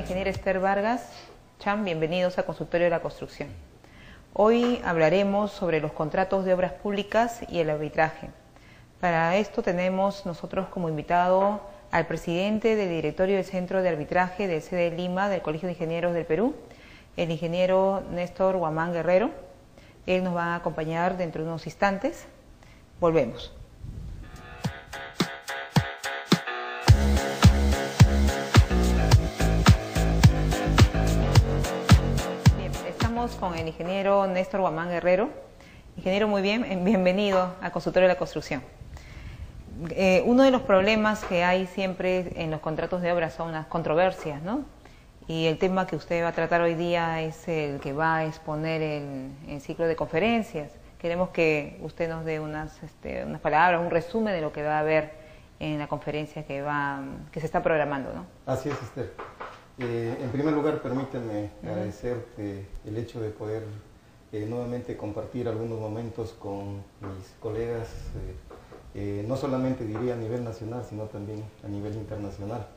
ingeniera Esther Vargas. Chan, bienvenidos a Consultorio de la Construcción. Hoy hablaremos sobre los contratos de obras públicas y el arbitraje. Para esto tenemos nosotros como invitado al presidente del directorio del Centro de Arbitraje del CD Lima del Colegio de Ingenieros del Perú, el ingeniero Néstor Guamán Guerrero. Él nos va a acompañar dentro de unos instantes. Volvemos. Bien, estamos con el ingeniero Néstor Guamán Guerrero. Ingeniero, muy bien, bienvenido a Consultorio de la Construcción. Uno de los problemas que hay siempre en los contratos de obra son las controversias, ¿no? Y el tema que usted va a tratar hoy día es el que va a exponer el ciclo de conferencias. Queremos que usted nos dé unas palabras, un resumen de lo que va a haber en la conferencia que se está programando, ¿no? Así es, Esther. En primer lugar, permíteme agradecerte el hecho de poder nuevamente compartir algunos momentos con mis colegas, no solamente diría a nivel nacional, sino también a nivel internacional.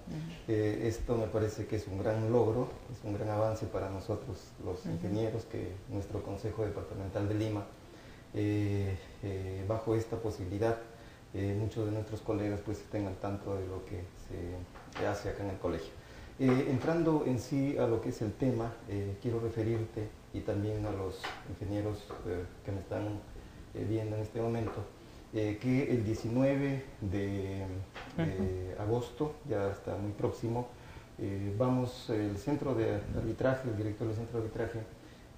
Esto me parece que es un gran logro, es un gran avance para nosotros los ingenieros, que nuestro Consejo Departamental de Lima, bajo esta posibilidad, muchos de nuestros colegas pues estén al tanto de lo que se hace acá en el colegio. Entrando en sí a lo que es el tema, quiero referirte y también a los ingenieros que me están viendo en este momento, que el 19 de agosto, ya está muy próximo, el Centro de Arbitraje, el director del Centro de Arbitraje,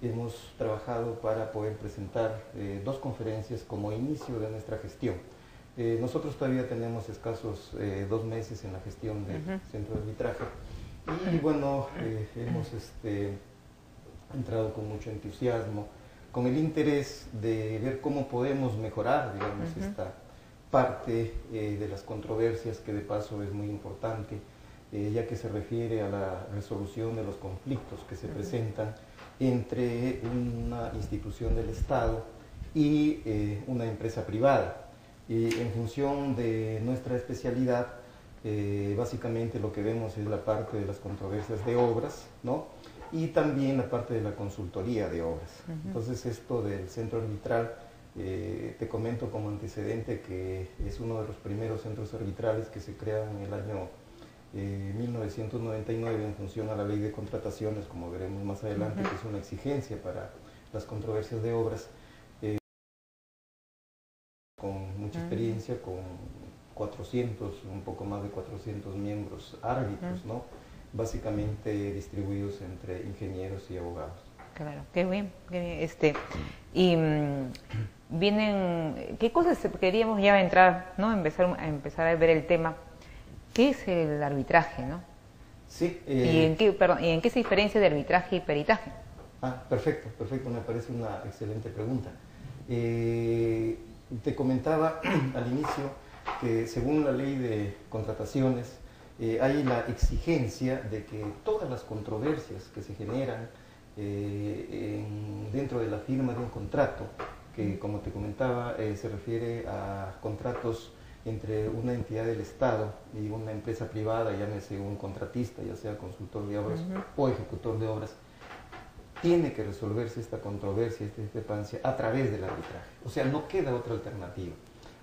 hemos trabajado para poder presentar dos conferencias como inicio de nuestra gestión. Nosotros todavía tenemos escasos 2 meses en la gestión del Centro de Arbitraje y bueno, hemos entrado con mucho entusiasmo, con el interés de ver cómo podemos mejorar, digamos, esta parte de las controversias, que de paso es muy importante, ya que se refiere a la resolución de los conflictos que se presentan entre una institución del Estado y una empresa privada. Y en función de nuestra especialidad, básicamente lo que vemos es la parte de las controversias de obras, ¿no? Y también la parte de la consultoría de obras. Entonces, esto del centro arbitral, te comento como antecedente que es uno de los primeros centros arbitrales que se crean en el año 1999 en función a la ley de contrataciones, como veremos más adelante, que es una exigencia para las controversias de obras, con mucha experiencia, con 400, un poco más de 400 miembros árbitros, ¿no? Básicamente distribuidos entre ingenieros y abogados. Claro, qué bien. Y vienen, ¿qué cosas queríamos ya entrar, ¿no? Empezar a ver el tema? ¿Qué es el arbitraje, no? Sí. ¿Y en qué se diferencia de arbitraje y peritaje? Perfecto, me parece una excelente pregunta. Te comentaba al inicio que según la ley de contrataciones, hay la exigencia de que todas las controversias que se generan dentro de la firma de un contrato, que como te comentaba se refiere a contratos entre una entidad del Estado y una empresa privada, llámese un contratista, ya sea consultor de obras o ejecutor de obras, tiene que resolverse esta controversia, esta discrepancia a través del arbitraje. O sea, no queda otra alternativa.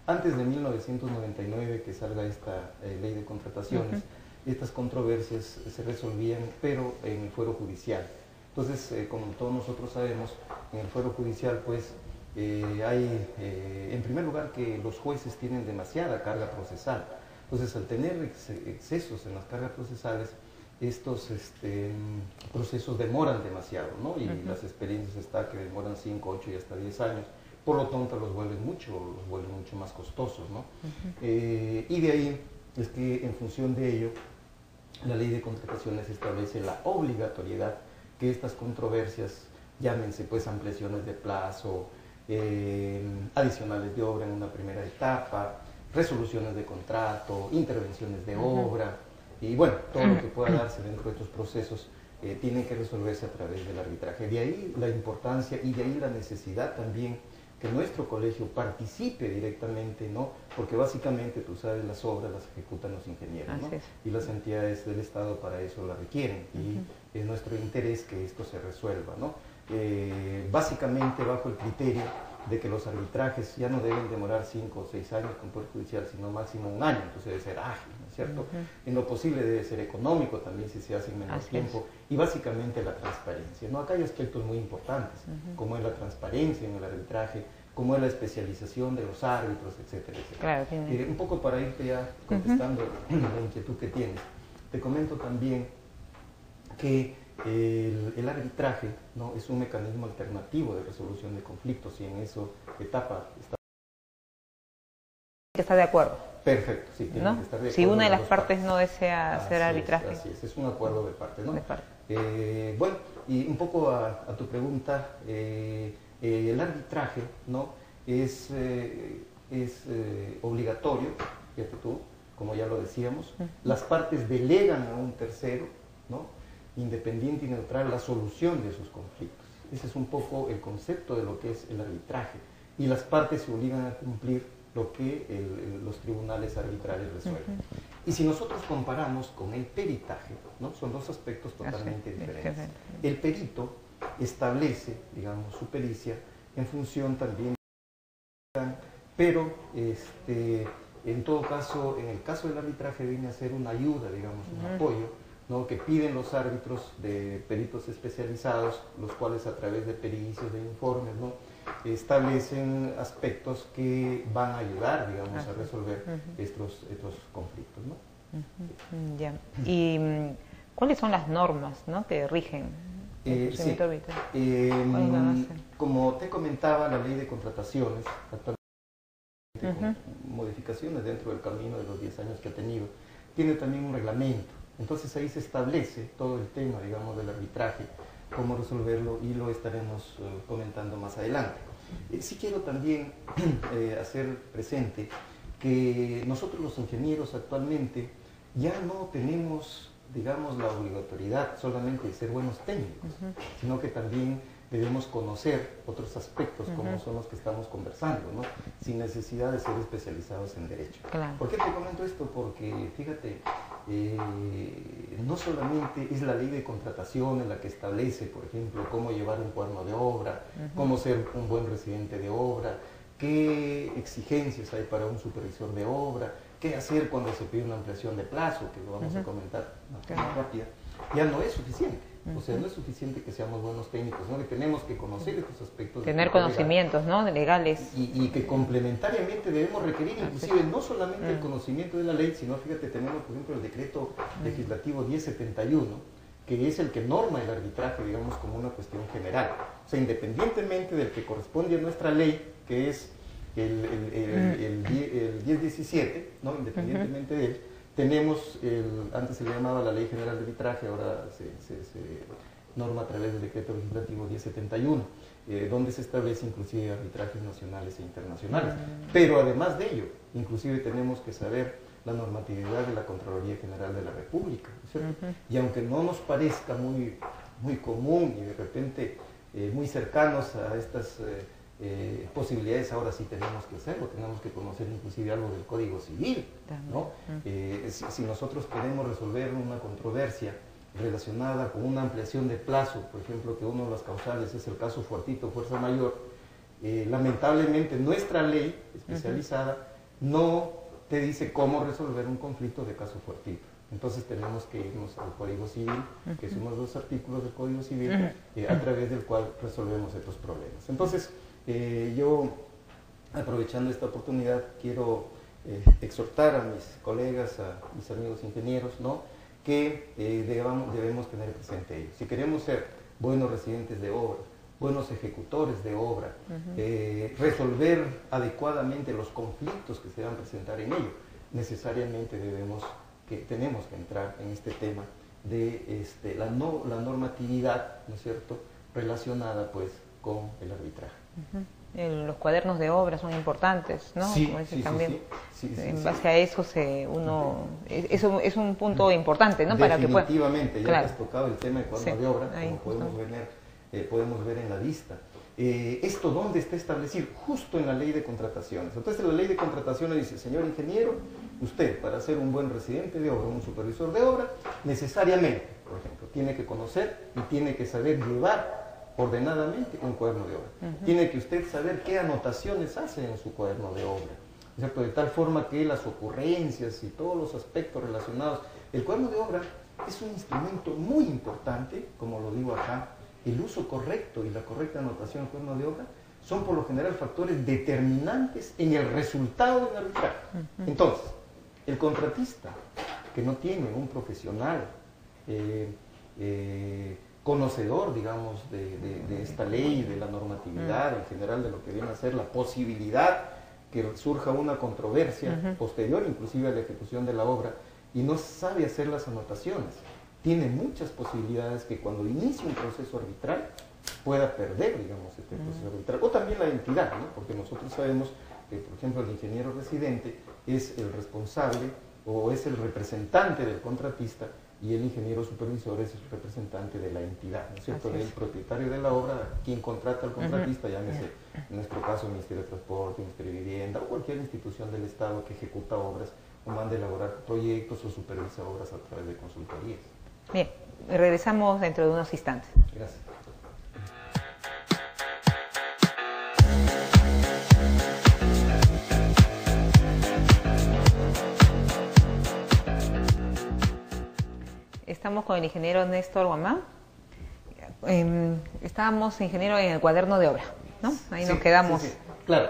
Antes de 1999 que salga esta ley de contrataciones, estas controversias se resolvían, pero en el fuero judicial. Entonces, como todos nosotros sabemos, en el fuero judicial pues hay, en primer lugar, que los jueces tienen demasiada carga procesal. Entonces, al tener excesos en las cargas procesales, estos procesos demoran demasiado, ¿no? Y las experiencias están que demoran 5, 8 y hasta 10 años. Por lo tanto, los vuelven mucho más costosos, ¿no? Y de ahí es que en función de ello, la ley de contrataciones establece la obligatoriedad que estas controversias, llámense pues ampliaciones de plazo, adicionales de obra en una primera etapa, resoluciones de contrato, intervenciones de obra, y bueno, todo lo que pueda darse dentro de estos procesos tiene que resolverse a través del arbitraje. De ahí la importancia y de ahí la necesidad también que nuestro colegio participe directamente, ¿no? Porque básicamente, tú sabes, las obras las ejecutan los ingenieros, ¿no? Y las entidades del Estado para eso la requieren, y es nuestro interés que esto se resuelva, ¿no? Básicamente bajo el criterio de que los arbitrajes ya no deben demorar 5 o 6 años con Poder Judicial, sino máximo 1 año, entonces debe ser ágil, ¿no es cierto? En lo posible debe ser económico también si se hace en menor tiempo, y básicamente la transparencia, ¿no? Acá hay aspectos muy importantes, como es la transparencia en el arbitraje, como es la especialización de los árbitros, etcétera, etcétera. Claro, un poco para irte ya contestando la inquietud que tienes, te comento también que el arbitraje, ¿no? Es un mecanismo alternativo de resolución de conflictos, y en eso etapa está de acuerdo. Perfecto, sí, tiene ¿no? que estar de acuerdo. Si una de las partes no desea hacer arbitraje. Así es un acuerdo de parte, ¿no? De parte. Bueno, y un poco a tu pregunta, el arbitraje, ¿no? es obligatorio, fíjate tú, como ya lo decíamos, las partes delegan a un tercero, ¿no? Independiente y neutral, la solución de sus conflictos. Ese es un poco el concepto de lo que es el arbitraje, y las partes se obligan a cumplir lo que los tribunales arbitrales resuelven. Y si nosotros comparamos con el peritaje, ¿no? Son dos aspectos totalmente diferentes. El perito establece, digamos, su pericia en función también, pero en todo caso, en el caso del arbitraje viene a ser una ayuda, digamos, un apoyo, ¿no? Que piden los árbitros de peritos especializados, los cuales a través de pericios, de informes, ¿no? Establecen aspectos que van a ayudar, digamos, a resolver estos conflictos, ¿no? Ya. ¿Y cuáles son las normas, ¿no? que rigen el procedimiento arbitral? Como te comentaba, la ley de contrataciones, actualmente con modificaciones dentro del camino de los 10 años que ha tenido, tiene también un reglamento. Entonces ahí se establece todo el tema, digamos, del arbitraje, cómo resolverlo, y lo estaremos comentando más adelante. Sí quiero también hacer presente que nosotros los ingenieros actualmente ya no tenemos, digamos, la obligatoriedad solamente de ser buenos técnicos, sino que también debemos conocer otros aspectos como son los que estamos conversando, ¿no? Sin necesidad de ser especializados en derecho. Claro. ¿Por qué te comento esto? Porque, fíjate, no solamente es la ley de contratación en la que establece, por ejemplo, cómo llevar un cuaderno de obra, cómo ser un buen residente de obra, qué exigencias hay para un supervisor de obra, qué hacer cuando se pide una ampliación de plazo, que lo vamos a comentar de forma rápida. Ya no es suficiente. O sea, no es suficiente que seamos buenos técnicos, ¿no? Que tenemos que conocer estos aspectos. Tener conocimientos, ¿no? legales. Y que complementariamente debemos requerir, inclusive, no solamente el conocimiento de la ley, sino, fíjate, tenemos, por ejemplo, el decreto legislativo 1071, que es el que norma el arbitraje, digamos, como una cuestión general. O sea, independientemente del que corresponde a nuestra ley, que es el 1017, ¿no? Independientemente de él, tenemos, antes se le llamaba la Ley General de Arbitraje, ahora se norma a través del decreto legislativo 1071, donde se establece inclusive arbitrajes nacionales e internacionales. Pero además de ello, inclusive tenemos que saber la normatividad de la Contraloría General de la República, ¿no es cierto? Y aunque no nos parezca muy común y de repente muy cercanos a estas posibilidades, ahora sí tenemos que hacerlo, tenemos que conocer inclusive algo del Código Civil, ¿no? Si nosotros queremos resolver una controversia relacionada con una ampliación de plazo, por ejemplo, que uno de las causales es el caso Fuertito, fuerza mayor, lamentablemente nuestra ley especializada no te dice cómo resolver un conflicto de caso Fuertito. Entonces tenemos que irnos al Código Civil, que son los 2 artículos del Código Civil, a través del cual resolvemos estos problemas. Entonces, yo, aprovechando esta oportunidad, quiero exhortar a mis colegas, a mis amigos ingenieros, ¿no? Que debemos tener presente ello. Si queremos ser buenos residentes de obra, buenos ejecutores de obra, resolver adecuadamente los conflictos que se van a presentar en ello, necesariamente tenemos que entrar en este tema de la normatividad, ¿no es cierto?, relacionada pues con el arbitraje. Los cuadernos de obra son importantes, ¿no? Sí, como dicen sí, también. Sí, en base a eso eso es un punto importante, ¿no? Para que pueda. Definitivamente, ya que has tocado el tema de cuaderno de obra, como podemos ver en la lista. ¿Esto dónde está establecido? Justo en la ley de contrataciones. Entonces la ley de contrataciones dice, señor ingeniero, usted para ser un buen residente de obra, un supervisor de obra, necesariamente, por ejemplo, tiene que conocer y tiene que saber llevar ordenadamente un cuaderno de obra. Tiene que usted saber qué anotaciones hace en su cuaderno de obra, ¿cierto? De tal forma que las ocurrencias y todos los aspectos relacionados. El cuaderno de obra es un instrumento muy importante, como lo digo acá. El uso correcto y la correcta anotación del cuaderno de obra son por lo general factores determinantes en el resultado del arbitraje. Entonces, el contratista que no tiene un profesional conocedor, digamos, de esta ley, de la normatividad en general, de lo que viene a ser la posibilidad que surja una controversia posterior, inclusive a la ejecución de la obra, y no sabe hacer las anotaciones, tiene muchas posibilidades que cuando inicie un proceso arbitral pueda perder, digamos, este proceso arbitral. O también la entidad, ¿no? Porque nosotros sabemos que, por ejemplo, el ingeniero residente es el responsable o es el representante del contratista y el ingeniero supervisor es el representante de la entidad, ¿no es cierto? El propietario de la obra, quien contrata al contratista, llámese, en nuestro caso, el Ministerio de Transporte, el Ministerio de Vivienda o cualquier institución del Estado que ejecuta obras o manda a elaborar proyectos o supervisa obras a través de consultorías. Bien, regresamos dentro de unos instantes. Gracias. Estamos con el ingeniero Néstor Guamán. Estábamos, ingeniero, en el cuaderno de obra, ¿no? Ahí nos quedamos. Sí. Claro,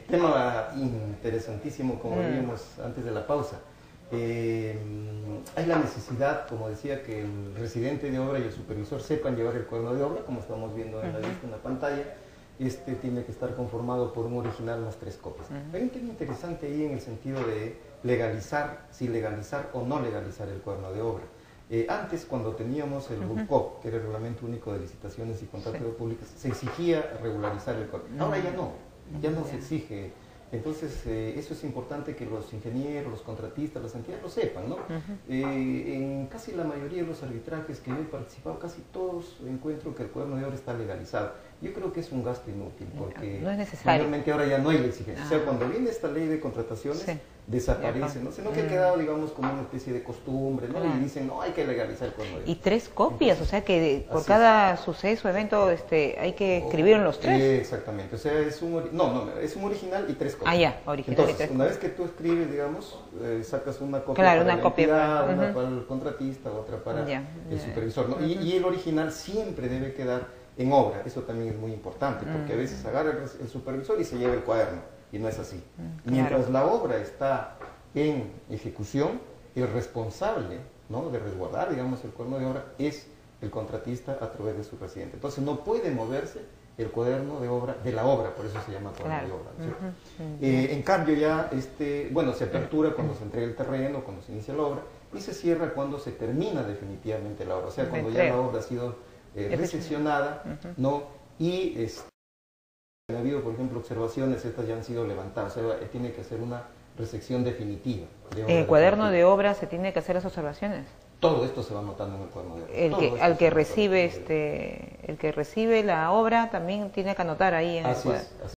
tema interesantísimo, como vimos antes de la pausa. Hay la necesidad, como decía, que el residente de obra y el supervisor sepan llevar el cuaderno de obra, como estamos viendo en la lista en la pantalla. Este tiene que estar conformado por un original más 3 copias. Hay un tema interesante ahí en el sentido de legalizar, si legalizar o no legalizar el cuaderno de obra. Antes, cuando teníamos el RUCOP, que era el Reglamento Único de Licitaciones y Contratos Públicos, se exigía regularizar el cuaderno. Ahora ya no se exige. Entonces, eso es importante que los ingenieros, los contratistas, las entidades lo sepan, ¿no? En casi la mayoría de los arbitrajes que yo he participado, casi todos encuentro que el cuaderno de obra está legalizado. Yo creo que es un gasto inútil, porque no es necesario. Realmente ahora ya no hay la exigencia. O sea, cuando viene esta ley de contrataciones, desaparece, ¿no? Sino que ha quedado, digamos, como una especie de costumbre, ¿no? Y dicen, no, hay que legalizar el cuaderno de obra. Y 3 copias, o sea que por cada suceso, evento, hay que escribir en los 3. Exactamente, o sea, es un original y 3 copias. Ah, ya, original. Entonces, y 3 una vez que tú escribes, digamos, sacas una copia para la una entidad, una para el contratista, otra para el supervisor, ¿no? Y el original siempre debe quedar en obra. Eso también es muy importante, porque a veces agarra el supervisor y se lleva el cuaderno, y no es así. Mientras la obra está en ejecución, el responsable, ¿no?, de resguardar, digamos, el cuaderno de obra es el contratista a través de su residente. Entonces no puede moverse el cuaderno de obra de la obra, por eso se llama cuaderno de obra, ¿cierto? En cambio ya, se apertura cuando se entrega el terreno, cuando se inicia la obra, y se cierra cuando se termina definitivamente la obra, o sea, cuando ya la obra ha sido recepcionada, ¿no? Y ha habido, por ejemplo, observaciones, estas ya han sido levantadas, o sea, tiene que hacer una recepción definitiva. ¿En el cuaderno de obra se tiene que hacer las observaciones? Todo esto se va anotando en el cuaderno de obra. El que recibe la obra también tiene que anotar ahí en el cuaderno. Así es.